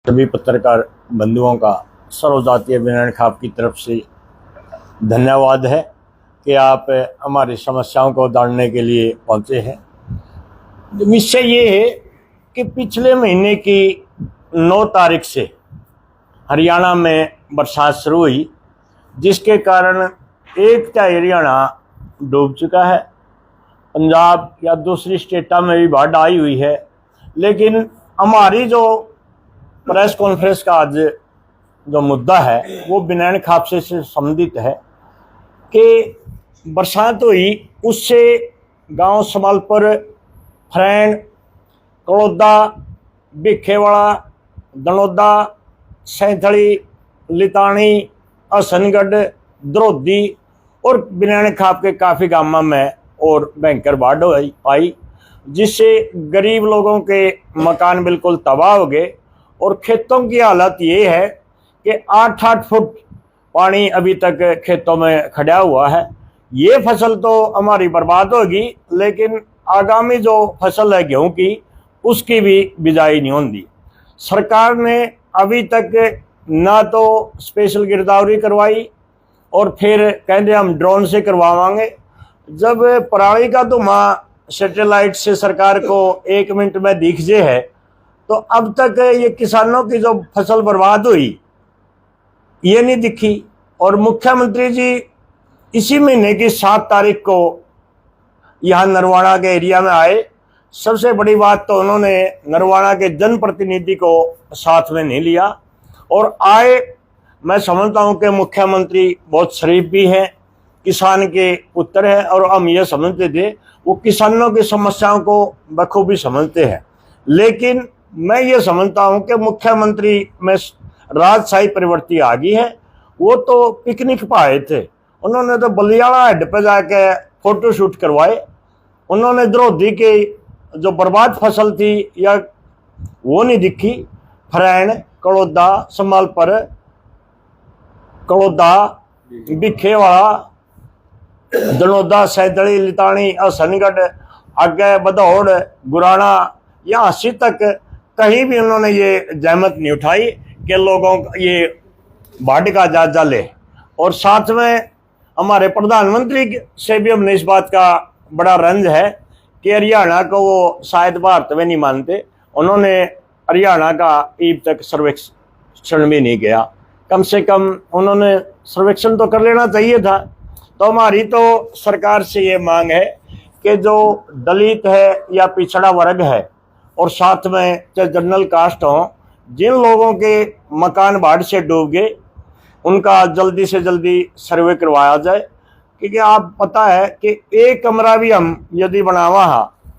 सभी पत्रकार बंधुओं का सर्वजातीय बिनान खाप की तरफ से धन्यवाद है कि आप हमारी समस्याओं को जानने के लिए पहुंचे हैं। विषय ये है कि पिछले महीने की 9 तारीख से हरियाणा में बरसात शुरू हुई, जिसके कारण एक तिहाई हरियाणा डूब चुका है। पंजाब या दूसरी स्टेटों में भी बाढ़ आई हुई है, लेकिन हमारी जो प्रेस कॉन्फ्रेंस का आज जो मुद्दा है वो बिनान खाप से संबंधित है कि बरसात हुई, उससे गांव समालपुर, फरैन, कड़ौदा, भिखेवाड़ा, दनौदा, सैंथड़ी, लितानी, हसनगढ़, द्रोधी और बिनान खाप के काफ़ी गांवों में और भयंकर बाढ़ आई, जिससे गरीब लोगों के मकान बिल्कुल तबाह हो गए। और खेतों की हालत ये है कि 8-8 फुट पानी अभी तक खेतों में खड़ा हुआ है। ये फसल तो हमारी बर्बाद होगी, लेकिन आगामी जो फसल है गेहूं की, उसकी भी बिजाई नहीं होती। सरकार ने अभी तक ना तो स्पेशल गिरदावरी करवाई और फिर कहते हम ड्रोन से करवावांगे। जब पराली का धुआं सैटेलाइट से सरकार को 1 मिनट में दिख जे है, तो अब तक ये किसानों की जो फसल बर्बाद हुई ये नहीं दिखी। और मुख्यमंत्री जी इसी महीने की 7 तारीख को यहाँ नरवाना के एरिया में आए। सबसे बड़ी बात तो उन्होंने नरवाना के जनप्रतिनिधि को साथ में नहीं लिया और आए। मैं समझता हूँ कि मुख्यमंत्री बहुत शरीफ भी हैं, किसान के पुत्र हैं, और हम ये समझते थे वो किसानों की समस्याओं को बखूबी समझते हैं। लेकिन मैं ये समझता हूँ कि मुख्यमंत्री में राजशाही प्रवृत्ति आ गई है। वो तो पिकनिक पर आए थे, उन्होंने तो बलियाड़ा हेड पे जाके फोटो शूट करवाए। उन्होंने द्रोधी के जो बर्बाद फसल थी या वो नहीं दिखी। फरैन, कड़ौदा, समालपुर, कड़ौदा, भिखेवाड़ा, दनौदा, सैंथड़ी, लितानी, हसनगढ़, आगे बदौड़, गुराना, यहाँ अस्सी तक कहीं भी उन्होंने ये जहमत नहीं उठाई कि लोगों ये बाढ़ का जायजा ले। और साथ में हमारे प्रधानमंत्री से भी हमने इस बात का बड़ा रंज है कि हरियाणा को वो शायद भारत में नहीं मानते। उन्होंने हरियाणा का अब तक सर्वेक्षण भी नहीं किया। कम से कम उन्होंने सर्वेक्षण तो कर लेना चाहिए था। तो हमारी तो सरकार से ये मांग है कि जो दलित है या पिछड़ा वर्ग है और साथ में चाहे जनरल कास्ट हो, जिन लोगों के मकान बाढ़ से डूब गए, उनका जल्दी से जल्दी सर्वे करवाया जाए। क्योंकि आप पता है कि एक कमरा भी हम यदि बनावा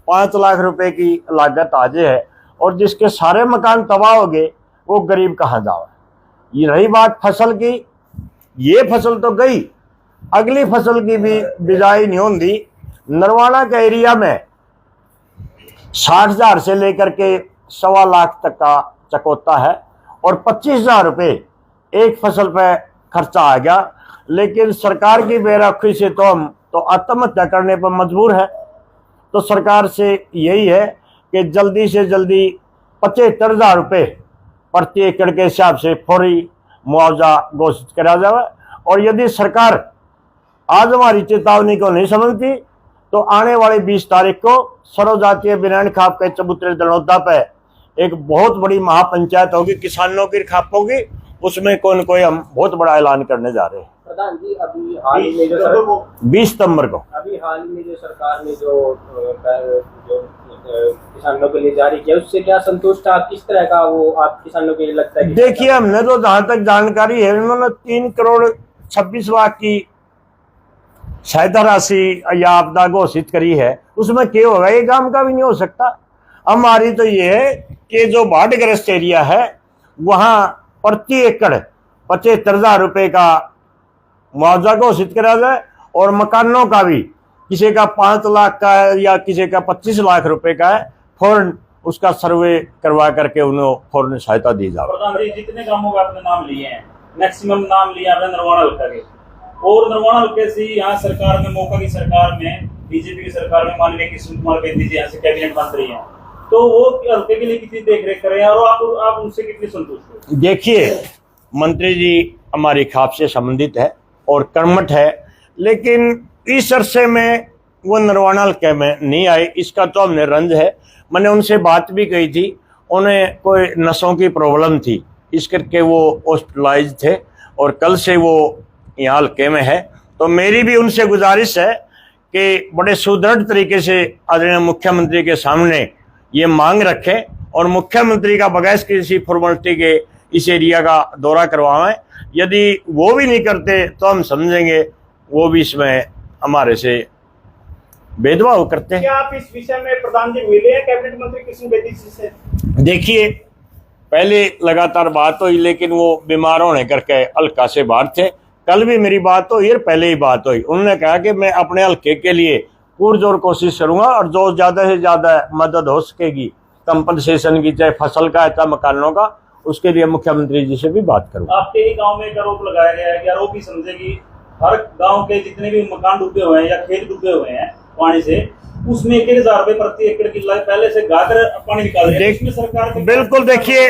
5 लाख रुपए की लागत आ जाए और जिसके सारे मकान तबाह हो गए, वो गरीब कहाँ जावे। ये रही बात फसल की, ये फसल तो गई, अगली फसल की भी बिजाई नहीं होती। नरवाना के एरिया में 60,000 से लेकर के 1.25 लाख तक का चकोता है और 25,000 रुपये एक फसल पे खर्चा आ गया। लेकिन सरकार की बेरखी से तो हम तो आत्महत्या करने पर मजबूर है। तो सरकार से यही है कि जल्दी से जल्दी 75,000 रुपये प्रति एकड़ के हिसाब से फौरी मुआवजा घोषित करा जाए। और यदि सरकार आज हमारी चेतावनी को नहीं समझती, तो आने वाली 20 तारीख को सर्वजातीय बिनान खाप के चबूतरे दनौदा पे एक बहुत बड़ी महापंचायत होगी, किसानों की खाप होगी। उसमें कोई न कोई हम बहुत बड़ा ऐलान करने जा रहे हैं। प्रधान जी, अभी हाल में जो 20 सितंबर को अभी हाल में जो सरकार ने जो किसानों के लिए जारी किया, उससे क्या संतुष्ट आप? किस तरह का वो आप किसानों के लिए लगता है? देखिए, हमने तो जहां तक जानकारी है, उन्होंने 3 करोड़ 26 लाख की सहायता राशि या आपदा घोषित करी है। उसमें क्या होगा, ये काम का भी नहीं हो सकता। हमारी तो ये है कि जो बाढ़ग्रस्त एरिया है वहां प्रति एकड़ 75,000 रुपये का मुआवजा घोषित करा जाए और मकानों का भी, किसी का 5 लाख का है या किसी का 25 लाख रुपए का है, फौरन उसका सर्वे करवा करके उन्हें फौरन सहायता दी जाए। प्रधान जी, जितने कामों का आपने नाम लिए हैं, मैक्सिमम नाम लिया आपने नरवाना हल्का के, और नरवाना हल्के से यहाँ सरकार में, मौका की सरकार में, बीजेपी की सरकार में माननीय किशन कुमार बेदी जी यहाँ से कैबिनेट मंत्री हैं, तो वो हल्के के लिए कितनी देख रेख करें और आप उनसे कितनी संतुष्ट हो? देखिए, मंत्री जी हमारी खाप से संबंधित है और कर्मठ है, लेकिन इस अरसे में वो नरवाना हल्के में नहीं आए, इसका तो हमने रंज है। मैंने उनसे बात भी कही थी, उन्हें कोई नसों की प्रॉब्लम थी, इस करके वो हॉस्पिटलाइज थे और कल से वो यहाँ हल्के में है। तो मेरी भी उनसे गुजारिश है कि बड़े सुदृढ़ तरीके से आदरणीय मुख्यमंत्री के सामने ये मांग रखें और मुख्यमंत्री का बगैर किसी फॉर्मेलिटी के इस एरिया का दौरा करवाएं। यदि वो भी नहीं करते तो हम समझेंगे वो भी इसमें हमारे से भेदभाव करते हैं। क्या आप इस विषय में प्रधान जी मिले हैं कैबिनेट मंत्री कृष्ण बेदी जी से? देखिए, पहले लगातार बात हुई, लेकिन वो बीमार होने करके हल्का से बाहर थे। कल भी मेरी बात हुई और पहले ही बात हुई। उन्होंने कहा कि मैं अपने हल्के के लिए पुरजोर कोशिश करूंगा और जो ज़्यादा से ज़्यादा मदद हो सकेगी कंपनसेशन की, चाहे फसल का है चाहे मकानों का, उसके लिए मुख्यमंत्री जी से भी बात करूंगा। आपके ही गांव में एक आरोप लगाया गया है कि आरोप ही समझे कि हर गांव के जितने भी मकान डूबे हुए हैं या खेत डूबे हुए हैं पानी से, उसमें 1,000 रुपए प्रति एकड़ की पहले से गाकर पानी निकाल रहे हैं। इसमें सरकार के बिल्कुल, देखिए,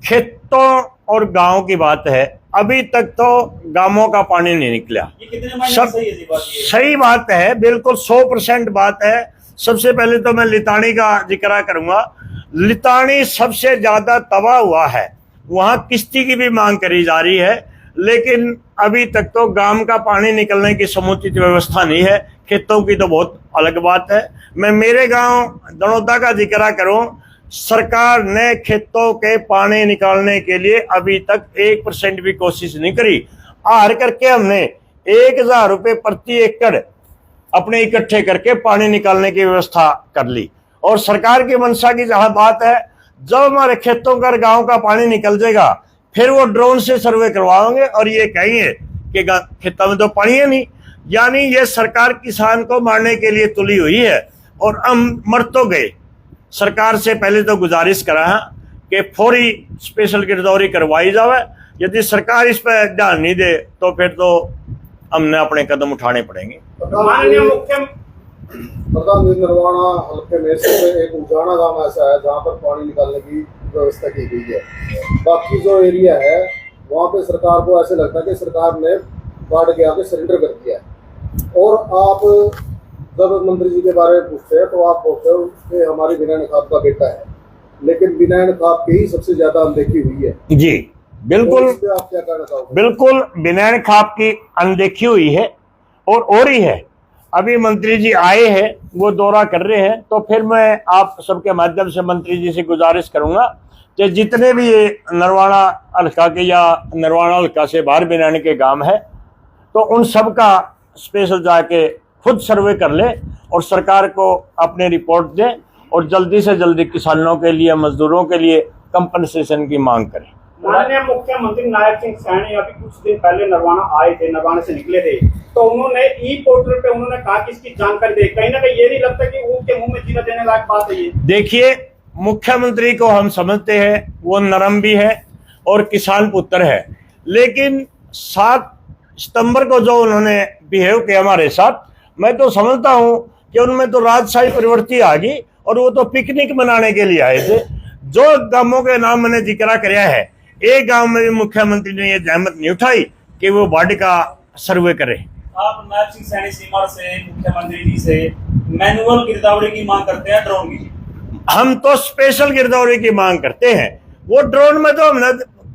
खेतों और गांव की बात है, अभी तक तो गांवों का पानी नहीं निकला। ये कितने महीने सब सही है जी बात? ये सही बात है, बिल्कुल 100% बात है। सबसे पहले तो मैं लितानी का जिक्र करूंगा। लितानी सबसे ज्यादा तबाह हुआ है, वहां किश्ती की भी मांग करी जा रही है, लेकिन अभी तक तो गांव का पानी निकलने की समुचित व्यवस्था नहीं है। खेतों की तो बहुत अलग बात है। मैं मेरे गांव दनौदा का जिक्र करूं, सरकार ने खेतों के पानी निकालने के लिए अभी तक 1% भी कोशिश नहीं करी। हार करके हमने 1,000 रुपये प्रति एकड़ अपने इकट्ठे करके पानी निकालने की व्यवस्था कर ली। और सरकार की मंशा की जहां बात है, जब हमारे खेतों का गांव का पानी निकल जाएगा, फिर वो ड्रोन से सर्वे करवाएंगे और ये कहेंगे कि खेतों में तो पानी है नहीं। यानी ये सरकार किसान को मारने के लिए तुली हुई है और हम मर तो गए। सरकार से पहले तो गुजारिश करा है कि फौरी स्पेशल गिरदौरी करवाई जाए। यदि सरकार इस पर ध्यान नहीं दे तो फिर तो हमने अपने कदम उठाने पड़ेंगे। माननीय मुख्य प्रधानमंत्री नरवाना हल्के में से एक उजाना गांव ऐसा है जहां पर पानी निकालने की व्यवस्था की गई है। बाकी जो एरिया है वहां पे सरकार को ऐसे लगता है कि सरकार ने बाढ़ के आके सरेंडर कर दिया है। और आप जब मंत्री जी के बारे में पूछते हैं तो आप बोलते हो कि हमारी बिना नकाब का बेटा है, लेकिन बिना नकाब के ही सबसे ज्यादा अनदेखी हुई है। जी बिल्कुल, तो इस पे आप क्या कहना चाहोगे? बिल्कुल बिना खाप की अनदेखी हुई है और हो रही है। अभी मंत्री जी आए हैं, वो दौरा कर रहे हैं, तो फिर मैं आप सबके माध्यम से मंत्री जी से गुजारिश करूंगा कि जितने भी ये नरवाना हल्का के या नरवाना हल्का से बाहर बिनाने के गांव है, तो उन सब का स्पेशल जाके खुद सर्वे कर ले और सरकार को अपनी रिपोर्ट दें और जल्दी से जल्दी किसानों के लिए, मजदूरों के लिए कंपनसेशन की मांग करें। माननीय मुख्यमंत्री नायब सिंह सैनी अभी कुछ दिन पहले नरवाना आए थे, नरवाना से निकले थे, तो उन्होंने ई पोर्टल पे उन्होंने कहा कि इसकी जानकारी दे। कहीं ना कहीं ये नहीं लगता कि उनके मुंह में जीना देने लायक बात है ये? देखिए, मुख्यमंत्री को हम समझते हैं वो नरम भी है और किसान पुत्र है, लेकिन 7 सितंबर को जो उन्होंने बिहेव किया हमारे साथ, मैं तो समझता हूं कि उनमें तो राजशाही प्रवृत्ति आ गई और वो तो पिकनिक मनाने के लिए आए थे। जो गांवों के नाम मैंने जिक्र किया है, एक गांव में भी मुख्यमंत्री ने ये जहमत नहीं उठाई कि वो बाढ़ का सर्वे करे। आप नायब सिंह सैनी सीमा से मुख्यमंत्री जी से मैनुअल गिरदावरी की मांग करते हैं, ड्रोन की? हम तो स्पेशल गिरदौरी की मांग करते हैं। वो ड्रोन में तो हमने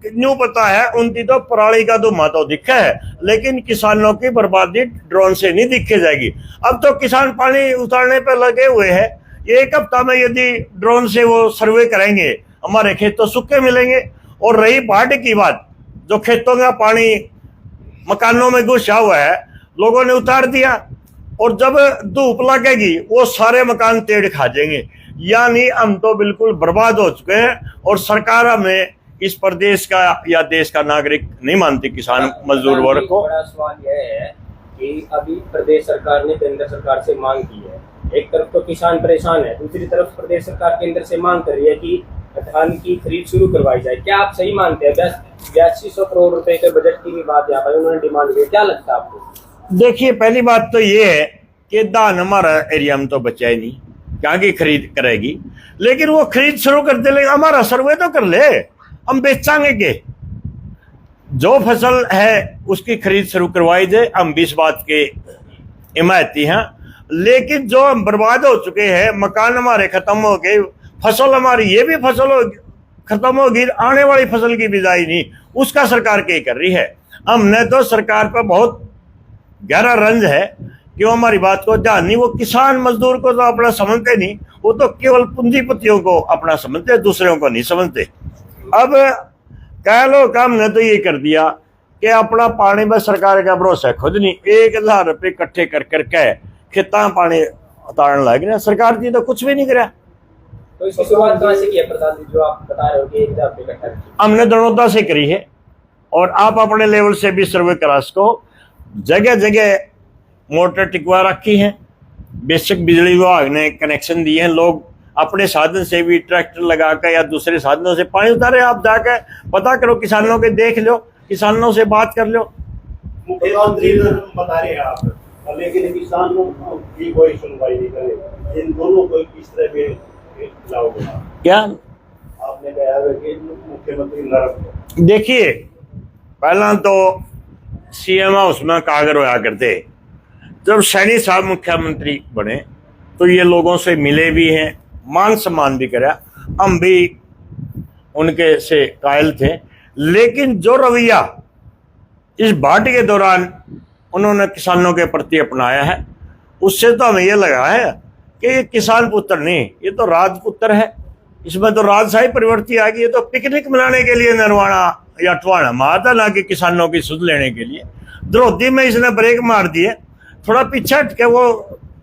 न्यू पता है उनकी तो पराली का धुआं तो दिखा है, लेकिन किसानों की बर्बादी ड्रोन से नहीं दिखे जाएगी। अब तो किसान पानी उतारने पर लगे हुए हैं। एक हफ्ता में यदि ड्रोन से वो सर्वे करेंगे, हमारे खेत तो सूखे मिलेंगे। और रही बाढ़ की बात, जो खेतों का पानी मकानों में घुसा हुआ है, लोगों ने उतार दिया और जब धूप लगेगी वो सारे मकान टेढ़ खा जाएंगे। यानी हम तो बिल्कुल बर्बाद हो चुके हैं और सरकार हमें इस प्रदेश का या देश का नागरिक नहीं मानती किसान मजदूर वर्ग को। बड़ा सवाल यह है कि अभी प्रदेश सरकार ने केंद्र सरकार से मांग की है, एक तरफ तो किसान परेशान है, दूसरी तरफ प्रदेश सरकार केंद्र से मांग कर रही है कि धान की खरीद शुरू करवाई जाए। क्या आप सही मानते हैं? 8200 करोड़ रुपए के बजट की भी बात यहाँ पर उन्होंने डिमांड की, क्या लगता है आपको? देखिए, पहली बात तो ये है कि धान हमारा एरिया में तो बचा ही नहीं। क्या की खरीद करेगी, लेकिन वो खरीद शुरू कर दे, लेकिन हमारा सर्वे तो कर ले, हम बेचांगे के जो फसल है उसकी खरीद शुरू करवाई दे, हम 20 बात के हिमायती हैं। लेकिन जो हम बर्बाद हो चुके हैं, मकान हमारे खत्म हो गए, फसल हमारी ये भी फसल खत्म होगी, आने वाली फसल की बिजाई नहीं, उसका सरकार क्या कर रही है। हमने तो सरकार पर बहुत गहरा रंज है कि वो हमारी बात को ध्यान नहीं, वो किसान मजदूर को तो अपना समझते नहीं, वो तो केवल पूंजीपतियों को अपना समझते, दूसरों को नहीं समझते। अब कह लो कि हमने तो ये कर दिया कि अपना पानी में सरकार का भरोसा खुद नहीं, 1000 रुपये इकट्ठे कर करके खेता पानी उतारने लग गया, सरकार जी तो कुछ भी नहीं करा। तो इसकी शुरुआत कहाँ से की है प्रधान जी, जो आप बता रहे हो कि 1000 रुपये इकट्ठा की? हमने दनौदा से करी है, और आप अपने लेवल से भी सर्वे करा सको। जगह जगह मोटर टिकवा रखी है, बेशक बिजली विभाग ने कनेक्शन दिए हैं, लोग अपने साधन से भी ट्रैक्टर लगा कर या दूसरे साधनों से पानी उतारे। आप जाकर पता करो, किसानों के देख लो, किसानों से बात कर लो। मुख्यमंत्री बता रहे हैं आप, लेकिन किसानों की कोई सुनवाई नहीं करे, इन दोनों को किस तरह में लाओगे? क्या आपने कहा है कि मुख्यमंत्री नरम। देखिए, पहला तो सीएम हाउस में कागर होया करते, जब सैनी साहब मुख्यमंत्री बने तो ये लोगों से मिले भी हैं, मान सम्मान भी करा, हम भी उनके से कायल थे। लेकिन जो रवैया इस बाढ़ के दौरान उन्होंने किसानों के प्रति अपनाया है, उससे तो हमें ये लगा है कि ये किसान पुत्र नहीं, ये तो राजपुत्र है। इसमें तो राजशाही प्रवृत्ति आ गई, ये तो पिकनिक मनाने के लिए नरवाना या टवाना मारता, ना कि किसानों की सुध लेने के लिए। द्रौदी में इसने ब्रेक मार दिए, थोड़ा पीछे हट के वो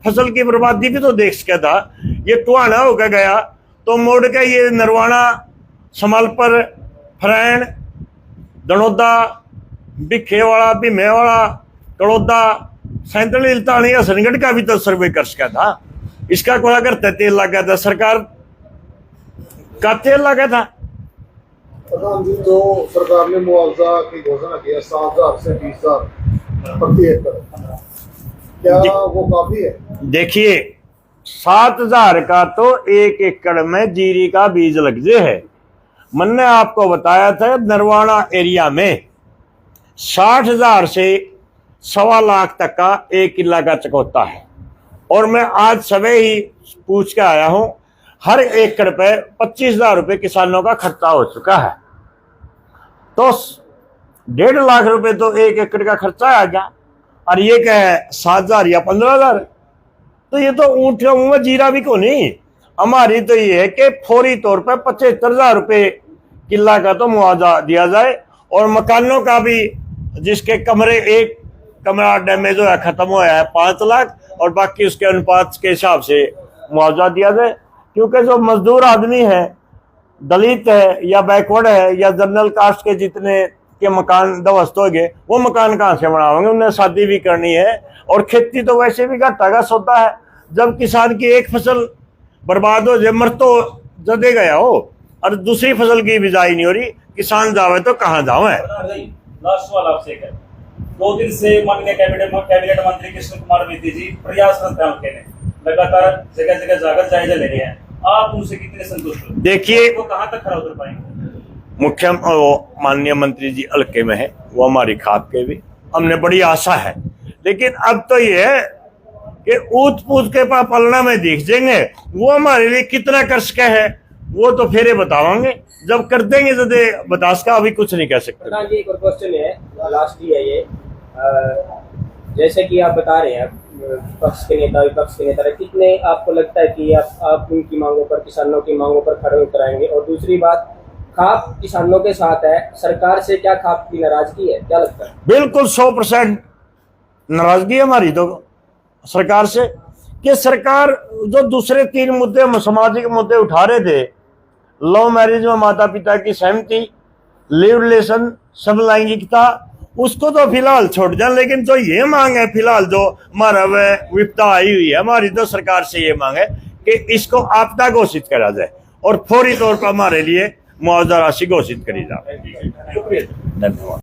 फसल की बर्बादी भी तो देख सका था। ये टवाना होकर गया तो मोड़ के ये नरवाना, समालपुर, फरैन, दनौदा, भिखेवाड़ा, भीमेवाड़ा, कड़ौदा, सैंतली, इल्तानी, हसनगढ़ का भी तो सर्वे कर सका था। इसका कोई अगर तेल लगा था, सरकार का तेल लगा था। प्रधान जी, जो सरकार ने मुआवजा की घोषणा की है 7,000 से 20,000 प्रति एकड़, क्या वो काफी है? देखिए, 7,000 का तो 1 एकड़ में जीरी का बीज लग जे है। मैंने आपको बताया था नरवाना एरिया में 60,000 से 1.25 लाख तक का 1 किला का चकौता है, और मैं आज सुबह ही पूछ के आया हूं, हर एकड़ पे 25,000 रुपये किसानों का खर्चा हो चुका है। तो 1.5 लाख रुपए तो 1 एकड़ का खर्चा आ गया, और ये क्या है 7,000 या 15,000, तो ये तो ऊंट का मुंह में जीरा भी को नहीं। हमारी तो ये है कि फौरी तौर पर 75,000 रुपये किला का तो मुआवजा दिया जाए, और मकानों का भी, जिसके कमरे, एक कमरा डैमेज हुआ खत्म हुआ है 5 लाख, और बाकी उसके अनुपात के हिसाब से मुआवजा दिया जाए। क्योंकि जो मजदूर आदमी है, दलित है या बैकवर्ड है या जनरल कास्ट के जितने के मकान ध्वस्त हो गए, वो मकान कहाँ से बनाएंगे? उन्हें शादी भी करनी है, और खेती तो वैसे भी घाटा का सौदा है। जब किसान की एक फसल बर्बाद हो जाए, मर तो जदे गया हो, और दूसरी फसल की बिजाई नहीं हो रही, किसान जावे तो कहाँ जावे? लास्ट सवाल आपसे है, 2 दिन से माननीय कैबिनेट मंत्री कृष्ण कुमार बेदी जी प्रयासरत हैं, उनके ने लगातार जगह जगह जाकर जायजा ले रहे हैं, आप उनसे कितने संतुष्ट हो? देखिए, वो कहाँ तक खरा उतर पाएंगे? मुख्य माननीय मंत्री जी हल्के में है, वो हमारी खाप के भी, हमने बड़ी आशा है। लेकिन अब तो ये है कि ऊत पूत के पलना में देख जाएंगे, वो हमारे लिए कितना कर सके है वो तो फेरे बतावांगे, जब कर देंगे तो बता सका, अभी कुछ नहीं कह सकते। प्रधान जी, एक और क्वेश्चन है, लास्ट ही है ये, जैसे कि आप बता रहे हैं पक्ष के नेता विपक्ष के नेता, कितने आपको लगता है कि आप उनकी मांगों पर, किसानों की मांगों पर खड़े उतराएंगे? और दूसरी बात, खाप किसानों के साथ है, सरकार से क्या खाप की नाराजगी है, क्या लगता है? बिल्कुल 100% नाराजगी हमारी तो सरकार से, कि सरकार जो दूसरे 3 मुद्दे, सामाजिक मुद्दे उठा रहे थे, लव मैरिज में माता पिता की सहमति, लिव रिलेशन, समलैंगिकता, उसको तो फिलहाल छोड़ जाए। लेकिन जो ये मांग है फिलहाल, जो हमारा विपदा आई हुई है, हमारी तो सरकार से ये मांग है कि इसको आपदा घोषित करा जाए, और फौरी तौर पर हमारे लिए मुआवजा राशि घोषित करी जाए। धन्यवाद। धन्यवाद।